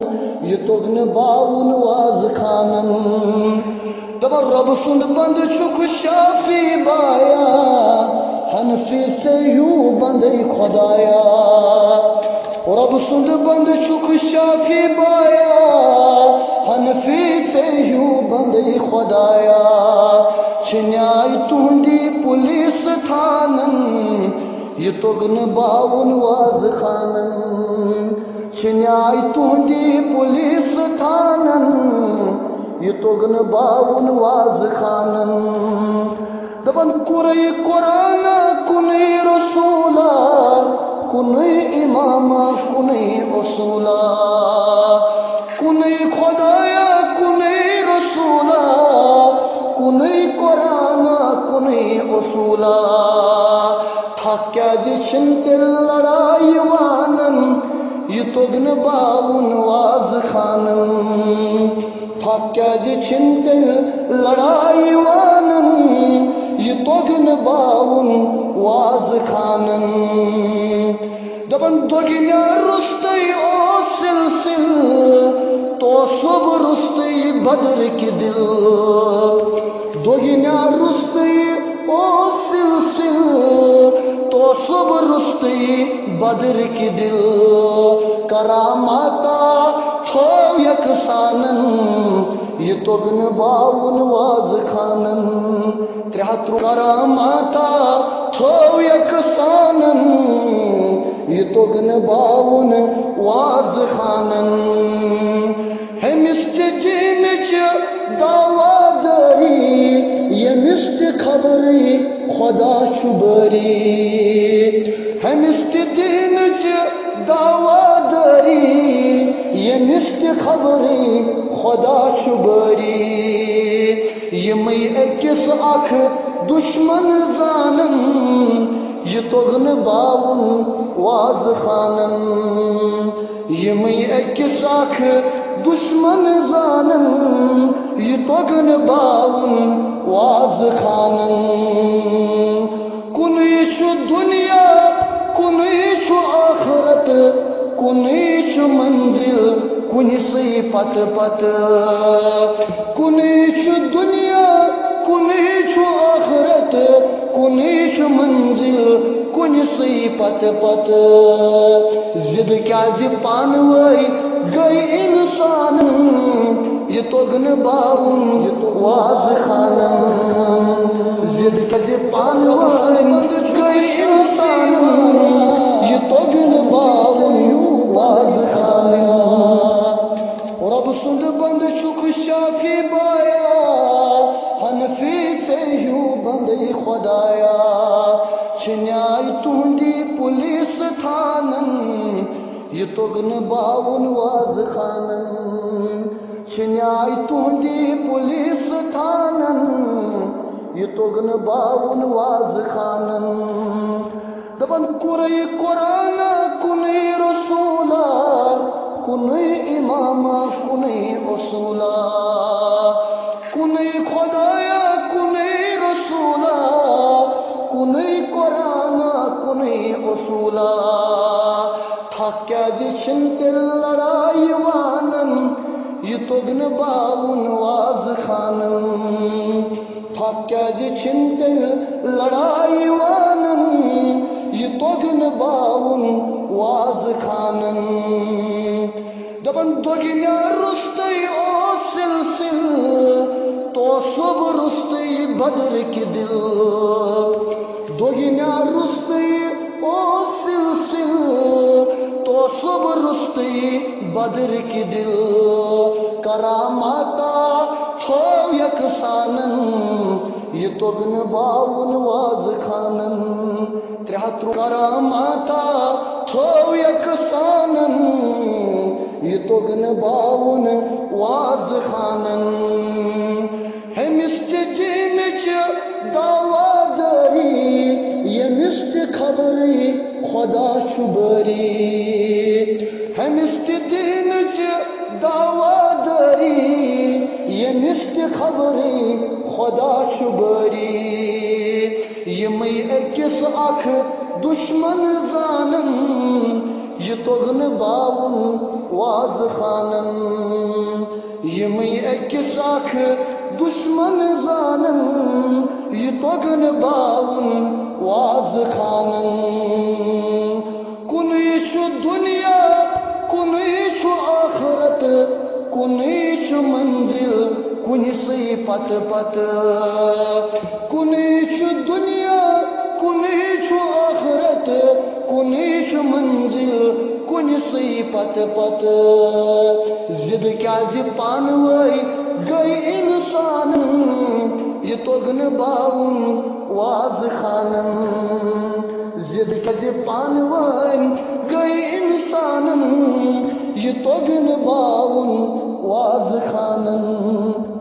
یہ توگن باون واز خانن دبا رب سند بند چک شافی بایا حنفی سے یوں بندے خدایا رب سند بند چک شافی بایا حنفی سے یوں بندے خدایا چنیائی تہندی پولیس تھانن یہ توگن باون واز خانن چنیائی تہندی پولیس تھانن یہ توگن باون واز خانن دبن کُرئی قرآن کنئی رسولا کنئی اماما کنئی اصولا کنئی خدایا کنئی رسولا کنئی قرآن کنئی اصولا تھکیازی چھنتل لڑائی وانن یہ توگن باون واز خانن تھکیازی چھنتل لڑائی وانن یہ توگن باون واز خانن دبن دوگنیا رستی او سلسل تو صب رستی بدر کی دل دوگنیا رستی او سلسل تو صب رستی بدر کی دل کراماتا چھو یکسانن یہ توگن باون واز خانن ترہتر کراماتا چھو یکسانن یہ توگن باون واز خانن ہے مست دین چ دعویٰ داری یہ مست خبری خدا شبری ہے مست دین چ دعویٰ داری یہ مست خبری خدا شبری یہ میں اکس اکھ دشمن زانن یہ توگن باون واز خانن یہ میں اکس اکھ دشمن زانن یہ توگن باون واز خانن کنئی چھو دنیا کنئی چھو آخرت کنئی چھو منزل کنی سی پت پت کنئی چھو دنیا کنئی چھو آخرت کنئی چھو منزل کنی سی پت پت زد کیا زی پانوئی گئی انسان یہ توگن باون واز خانن زد کیا زی پانوئی گئی انسان یہ توگن باون واز خانن رب سند بند چک شافی بایا حنفی سے یوں بندے خدایا چنیائی تہندی پولیس تھانن یہ توگن باون واز خانن چنیائی تہندی پولیس تھانن یہ توگن باون واز خانن دبن کُرئی قرآن کنئی رسولا کنئی اماما کنئی اصولا کنئی خدایا کنئی رسولا کنئی قرآن کنئی اصولا تھکیازی چھنتل لڑائی وانن یہ توگن باون واز خانن تھکیازی چھنتل لڑائی وانن یہ توگن باون واز خانن دبن دوگنیا رستی او سلسل تو صب رستی بدر کی دل دوگنیا رستی او سلسل تو صب رستی بدر کی دل کراماتا چھو یکسانن یہ توگن باون واز خانن ترہتر کراماتا چھو یکسانن یہ توگن باون واز خانن ہے مست دین چ دعویٰ داری یہ مست خبری خدا شبری ہے مست دین چ دعویٰ داری یہ مست خبری خدا شبری یہ میں اکس اکھ دشمن زانن یہ توگن باون واز خانن یمی اکس اخ دشمن زانن یہ توگن باون واز خانن کنی چھو دنیا کنی چھو آخرت کنی چھو منزل کنی سی پت پت کنی چھو دنیا کنی چھو آخرت کنی چھو منزل کنی سی پت پت زد کیا زی پانوئی گئی انسان یہ توگن باون واز خانن زد کیا زی پانوئی گئی انسان یہ توگن باون واز خانن